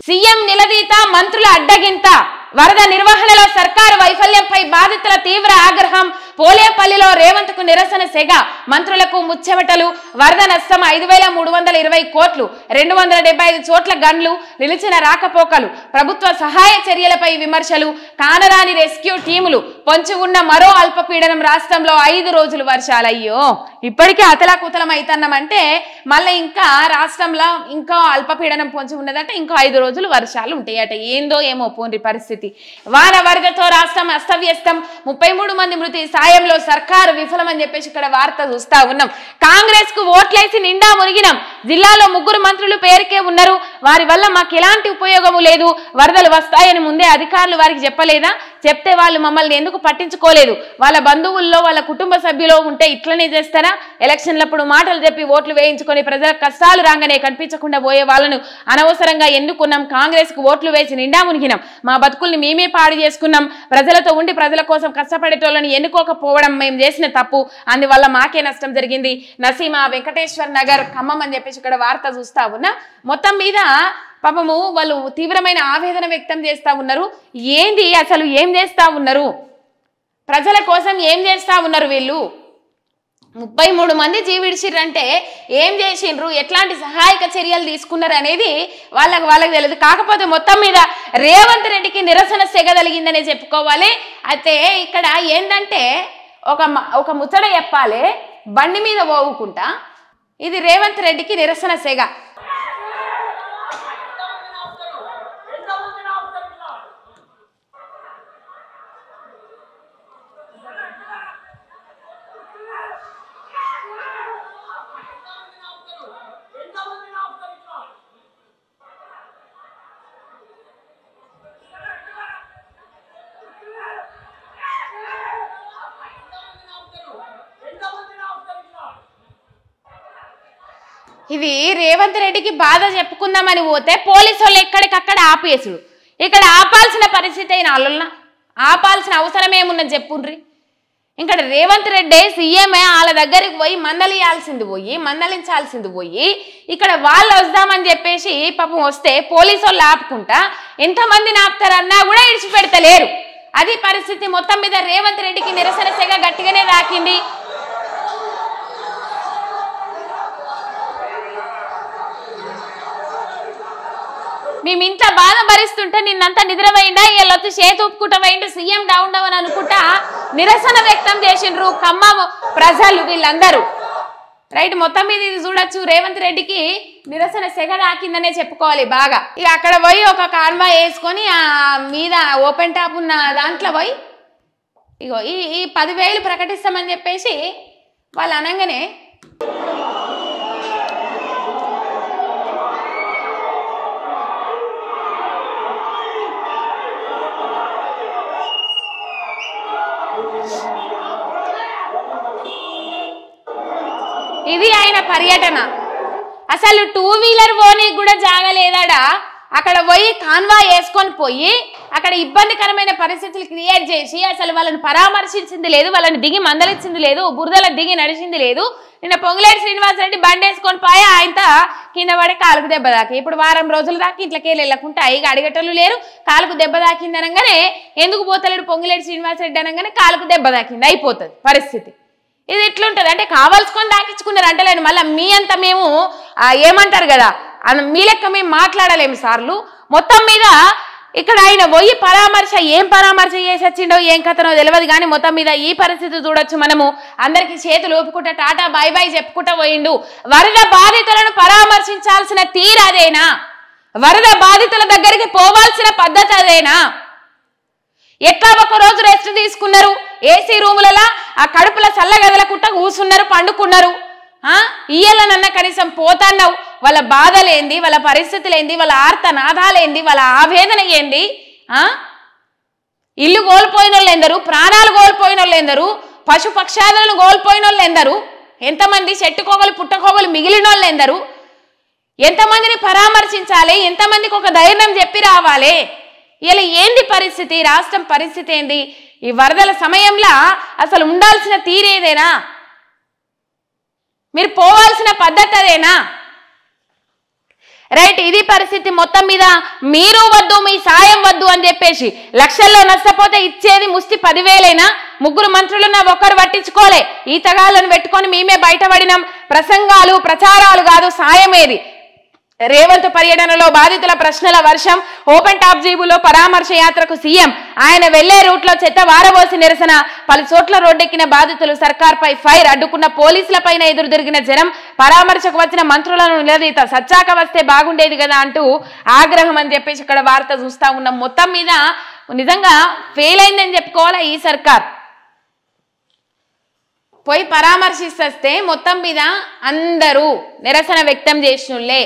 CM నిలదీత మంత్రుల అడ్డగింత వరద నిర్వహణలో సర్కారు వైఫల్యంపై బాధితుల తీవ్ర ఆగ్రహం పోలేపల్లిలో రేవంత్కు నిరసన సెగ మంత్రులకు ముచ్చెమటలు వరద నష్టం 5320 కోట్లు 275 చోట్ల గన్లు నిలిచిన రాకపోకలు ప్రభుత్వ సహాయ చర్యలపై విమర్శలు కానరాని రెస్క్యూ టీములు పొంచి ఉన్న మరో అల్పపీడనం రాష్ట్రంలో 5 రోజులు వర్షాలు అయ్యో ఇప్పటికే అతలాకుతలం అయితన్నామంటే మళ్ళీ ఇంకా రాష్ట్రంలో ఇంకా అల్పపీడనం పొంచి ఉన్నదట ఇంకో 5 రోజులు వర్షాలు ఉంటాయట ఏందో ఏమో పోండి పరిస్థితి వాన వరదతో రాష్ట్రం అస్తవ్యస్తం 33 మంది మృతి సాయంలో సర్కారు విఫలమని చెప్పేసి ఇక్కడ వార్త చూస్తా ఉన్నాం కాంగ్రెస్ కు ఓట్లేసి నిండా మునిగినాం జిల్లాలో 3 మంత్రులు పేరుకే ఉన్నారు వారి వల్ల మాకు ఎలాంటి ఉపయోగము లేదు వరదలు వస్తాయని ముందే అధికారులు వారికి చెప్పలేదా చెప్తే వాళ్ళు మమ్మల్ని ఎందుకు పట్టించుకోలేదు వాళ్ళ బంధువుల్లో వాళ్ళ కుటుంబ సభ్యులో ఉంటే ఇట్లనే చేస్తారా ఎలక్షన్లప్పుడు మాటలు చెప్పి ఓట్లు వేయించుకొని ప్రజల కష్టాలు రాగానే కనిపించకుండా పోయే వాళ్ళను అనవసరంగా ఎన్నుకున్నాం కాంగ్రెస్ కు ఓట్లు వేసి నిండా మునిగినాం మా బతుకుల్ని మేమే పాడు చేసుకున్నాం ప్రజలతో ఉండి ప్రజల కోసం కష్టపడేటోళ్ళని ఎన్నుకోకపోవడం మేము చేసిన తప్పు అందువల్ల మాకే నష్టం జరిగింది నసీమా వెంకటేశ్వర్ నగర్ ఖమ్మం అని చెప్పేసి ఇక్కడ వార్త చూస్తా ఉన్నా మొత్తం మీద పాపము వాళ్ళు తీవ్రమైన ఆవేదన వ్యక్తం చేస్తా ఉన్నారు ఏంది అసలు ఏం చేస్తా ఉన్నారు ప్రజల కోసం ఏం చేస్తా ఉన్నారు వీళ్ళు 33 మంది జీవిడిచిర్రంటే ఏం చేసిండ్రు ఎట్లాంటి సహాయక చర్యలు తీసుకున్నారు అనేది వాళ్ళకి తెలియదు కాకపోతే మొత్తం మీద రేవంత్ రెడ్డికి నిరసన సెగ కలిగిందనే చెప్పుకోవాలి అయితే ఇక్కడ ఏంటంటే ఒక ముచ్చట చెప్పాలి బండి మీద పోవుకుంటా ఇది రేవంత్ రెడ్డికి నిరసన సెగ ఇది రేవంత్ రెడ్డికి బాధ చెప్పుకుందామని పోతే పోలీసు వాళ్ళు ఎక్కడికక్కడ ఆపేసుడు ఇక్కడ ఆపాల్సిన పరిస్థితి అయిన వాళ్ళన్నా ఆపాల్సిన అవసరం ఏమున్నది చెప్పుండ్రి ఇక్కడ రేవంత్ రెడ్డి సీఎంఏ వాళ్ళ దగ్గరికి పోయి మందలించాల్సింది పోయి ఇక్కడ వాళ్ళు వద్దామని చెప్పేసి పాపం వస్తే పోలీసు వాళ్ళు ఆపుకుంటా ఎంతమందిని ఆపుతారన్నా కూడా ఇడిచిపెడతలేరు అది పరిస్థితి మొత్తం మీద రేవంత్ రెడ్డికి నిరసన సెగ గట్టిగానే దాకింది మేము ఇంత బాధ భరిస్తుంటే నిన్నంతా నిద్రపోయిందా వీళ్ళొచ్చి చేతి ఒప్పుకుంటా పోయిండు సీఎం డౌన్ అని అనుకుంటా నిరసన వ్యక్తం చేసిండ్రు ఖమ్మం ప్రజలు వీళ్ళందరూ రైట్ మొత్తం మీద ఇది చూడొచ్చు రేవంత్ రెడ్డికి నిరసన సెగ దాకిందనే చెప్పుకోవాలి బాగా ఇక అక్కడ పోయి ఒక కాన్వాయ్ వేసుకొని ఆ మీద ఓపెన్ టాప్ ఉన్న దాంట్లో పోయి ఇగో ఈ 10,000 ప్రకటిస్తామని చెప్పేసి వాళ్ళు అనగానే ఇది ఆయన పర్యటన అసలు 2 వీలర్ పోనీ కూడా జాగలేదాడా అక్కడ పోయి కాన్వాయ్ వేసుకొని పోయి అక్కడ ఇబ్బందికరమైన పరిస్థితులు క్రియేట్ చేసి అసలు వాళ్ళని పరామర్శించింది లేదు వాళ్ళని దిగి మందలించింది లేదు బురదల దిగి నడిచింది లేదు నిన్న పొంగులేటి శ్రీనివాస్ రెడ్డి బండి వేసుకొని పోయి ఆయన కింద పడి కాలుకు దెబ్బ దాకి ఇప్పుడు వారం రోజుల దాకా ఇంట్లోకి వెళ్ళకుండా ఇక అడిగేటోళ్ళు లేరు కాలుకు దెబ్బ దాకింది అనగానే ఎందుకు పోతలేడు పొంగులేటి శ్రీనివాస్ రెడ్డి అనగానే కాలుకు దెబ్బ దాకింది అయిపోతుంది పరిస్థితి ఇది ఎట్లుంటది అంటే కావాల్సుకొని దాకించుకున్నారు అంటలేను మళ్ళీ మీ అంతా మేము ఏమంటారు కదా మీ లెక్క మేము మాట్లాడలేము సార్లు మొత్తం మీద ఇక్కడ ఆయన పోయి ఏం పరామర్శ చేసి వచ్చిండో ఏం కథనో తెలియదు కానీ మొత్తం మీద ఈ పరిస్థితి చూడొచ్చు మనము అందరికి చేతులు ఊపుకుంటా టాటా బాయ్ బాయ్ చెప్పుకుంటా పోయిండు వరద బాధితులను పరామర్శించాల్సిన తీరు అదేనా వరద బాధితుల దగ్గరికి పోవాల్సిన పద్ధతి అదేనా ఎట్లా ఒక రోజు రెస్ట్ తీసుకున్నారు ఏసీ రూములలో ఆ కడుపుల చల్లగదలకుంటా కూసున్నారు పండుకున్నారు ఇయ్యాలనన్న కనీసం పోతాన్నావు వాళ్ళ బాధలేంది వాళ్ళ పరిస్థితులేంది వాళ్ళ ఆర్తనాదాలేంది వాళ్ళ ఆవేదన ఏంది ఇల్లు కోల్పోయిన వాళ్ళు ఎందరు ప్రాణాలు కోల్పోయిన వాళ్ళు ఎందరు పశుపక్షాదులను కోల్పోయిన వాళ్ళు ఎందరు ఎంతమంది చెట్టుకోగలు పుట్టకోగలు మిగిలిన వాళ్ళు ఎందరు ఎంతమందిని పరామర్శించాలి ఎంతమందికి ఒక ధైర్యం చెప్పి రావాలి ఇలా ఏంది పరిస్థితి రాష్ట్రం పరిస్థితి ఏంది ఈ వరదల సమయంలో అసలు ఉండాల్సిన తీరేదేనా మీరు పోవాల్సిన పద్ధతి అదేనా రైట్, ఇది పరిస్థితి. మొత్తం మీద మీరు వద్దు, మీ సాయం వద్దు అని చెప్పేసి లక్షల్లో నష్టపోతే ఇచ్చేది ముష్టి 10,000 ముగ్గురు మంత్రులున్న ఒక్కరు పట్టించుకోలే. ఈ తగాళ్ళను పెట్టుకొని మేమే బయటపడినాం. ప్రసంగాలు ప్రచారాలు కాదు, సాయమేది. రేవంత్ పర్యటనలో బాధితుల ప్రశ్నల వర్షం, ఓపెన్ టాప్ జీబులో పరామర్శ యాత్రకు సీఎం. ఆయన వెళ్లే రూట్లో చెత్త వారబోసి నిరసన, పలు చోట్ల రోడ్డెక్కిన బాధితులు, సర్కార్పై ఫైర్, అడ్డుకున్న పోలీసులపైన ఎదురు తిరిగిన జనం, పరామర్శకు వచ్చిన మంత్రులను నిలదీత, సచ్చాక వస్తే బాగుండేది కదా అంటూ ఆగ్రహం అని చెప్పేసి ఇక్కడ వార్త చూస్తా ఉన్నాం. మొత్తం మీద నిజంగా ఫెయిల్ అయిందని చెప్పుకోవాలా ఈ సర్కార్. పోయి పరామర్శిస్తే మొత్తం మీద అందరూ నిరసన వ్యక్తం చేసినోళ్ళే.